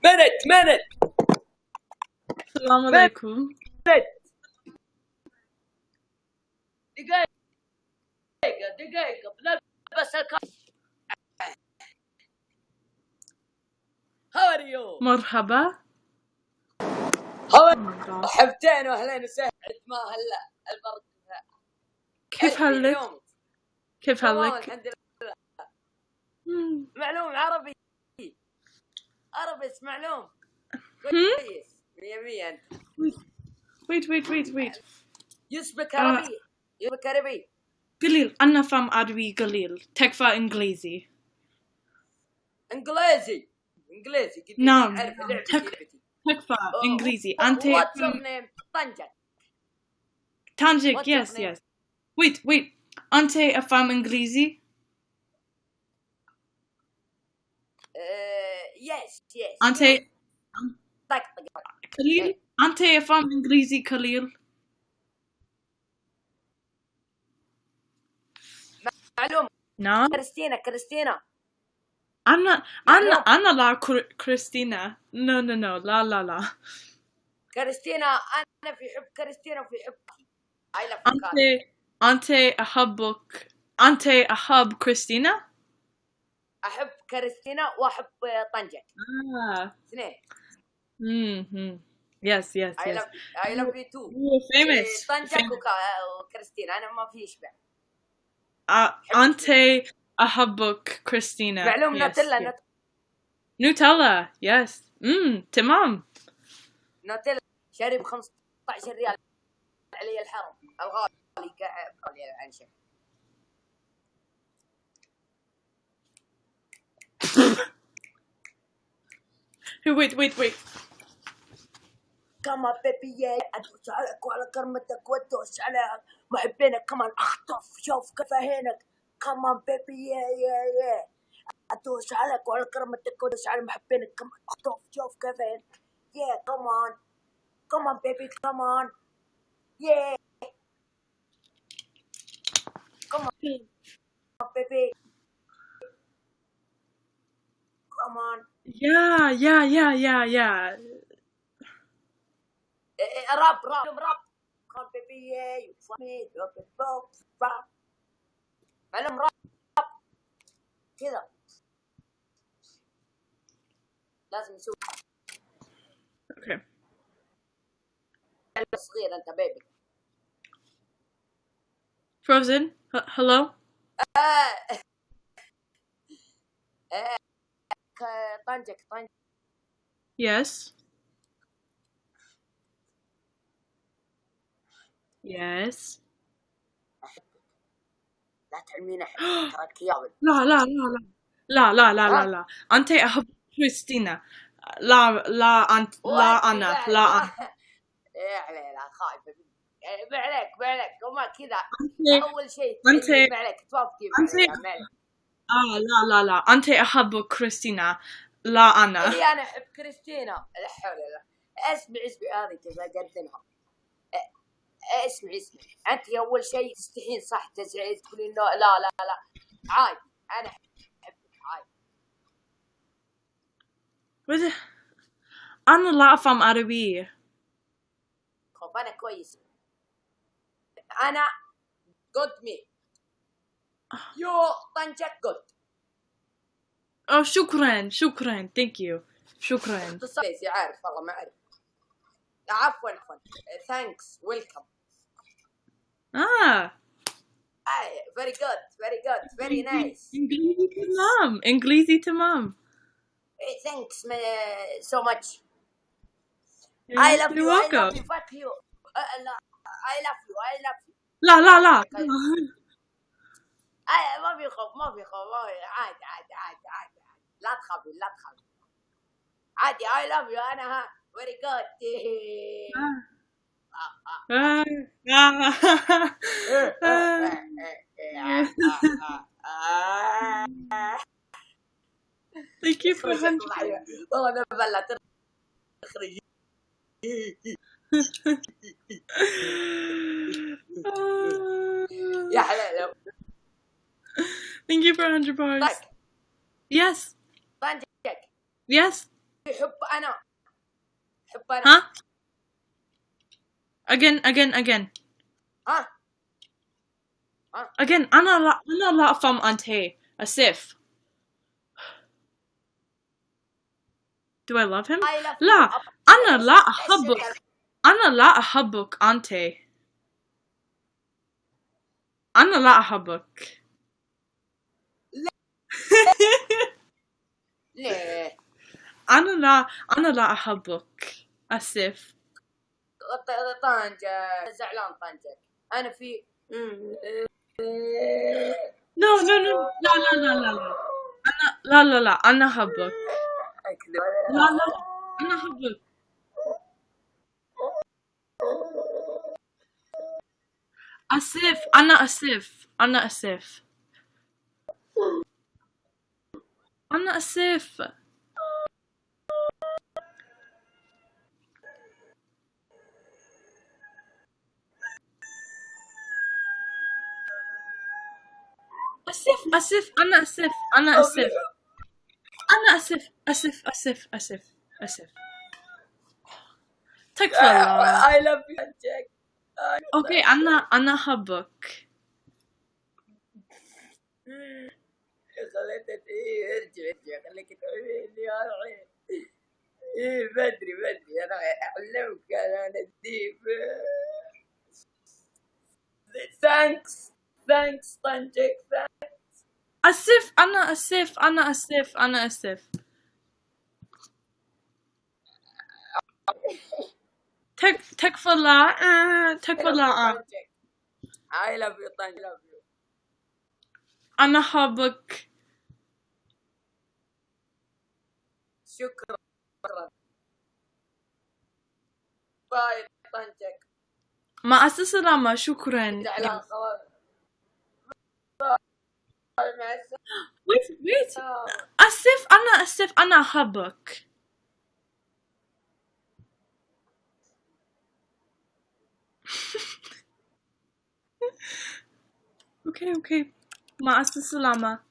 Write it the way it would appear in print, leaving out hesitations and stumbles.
منت السلام عليكم. دقيقة بس How are you؟ مرحبا. حبتين واهلين وسهلا. ما هلا البرد كيف حالك؟ كيف حالك؟ الحمد لله. معلوم عربي معلوم كويس 100 انت. wait. يسبك عربي قليل. أنا فاهم عربي قليل. تكفى إنجليزي. نعم تكفى إنجليزي. أنت What's your name؟ طنجة. yes. wait. أنت أفهم إنجليزي؟ yes أنت قليل. أنت أفهم إنجليزي قليل. معلوم. نعم. كريستينا أنا لا كريستينا. no لا. كريستينا أنا في حب كريستينا وفي حب أنت أحب كريستينا. أحب كريستينا وأحب طنجة. اثنين. yes. I love you too. famous. طنجة وكريستينا أنا ما في يشبع. أنت أحبك كريستينا. معلوم. نوتيلا. yes. تمام. نوتيلا شارب 15 ريال علي الحرم الغالي قاعد عن شيء. wait. كما بيبي أدوس عليك وعلى كرمتك وأدوس على محبينك كمان أخطف شوف كفاهينك كمان بيبي أدوس عليك وعلى كرمتك وأدوس على محبينك كمان أخطف شوف كفاهينك كمان بيبي كمان كمان بيبي كمان yeah. راب كان بيبي يفهمي راب معلوم راب كذا لازم نسوي. اوكي. صغير انت بيبي. Frozen. hello. طنجك yes. لا تعلمين أحد تراك يابل. لا. أنت أحب كريستينا. لا أنت لا أنا إيه علينا خايفة بعليك وما كذا. أول شيء أنت بعليك توافقي معي. لا أنت أحب كريستينا لا أنا. أنا أحب كريستينا. لا حول ولا اسمع هذه كيف أقدمها. اسمعي أنت أول شيء تستحين صح تزعل تقولين لا عادي أنا أحبك عادي. أنا لا أفهم عربي. خب أنا كويس. أنا good me يو طنجك good. شكرا thank you. شكرا. عارف والله ما أعرف. عفوا thanks welcome. very good very nice. إنجليزي تمام. thanks so much. Yeah, I love you're you. welcome. I love you. Fuck you. I love you. لا ما في خوف عادي لا تخافي عادي. I love you. أنا very good. Thank you for 100. والله ما بلا تخرج. يا حلال. Thank you for 100 bars. Yes. طنجك. Yes. حب أنا ها again ها again أنا لا أفهم أنت أسف. Do I love him؟ I love you. لا أنا لا أحبك. أنا لا أحبك أنت. أنا لا أحبك. ليه؟ أنا لا أحبك أسف. طنجة زعلان طنجة. أنا في no لا أنا أحبك. لا أنا أحبك. أسف أنا أسف أنا أسف أنا أسف. أسف أنا أسف أنا أسف أنا أسف تكفى الله. I love you جاك. أوكي أنا أحبك. خليتك ارجع خليك تقولي لي يا رعيل. بدري انا اعلمك انا نديب. ثانكس طنجك. أسف أنا أسف تكفى الله تكفى الله. I love you طنجك. I love you. أنا أحبك. شكرا. باي طنجك. مع السلامة. شكرا. زعلان خلاص. مع السلامة. wait أسف أنا أحبك. اوكي مع السلامة.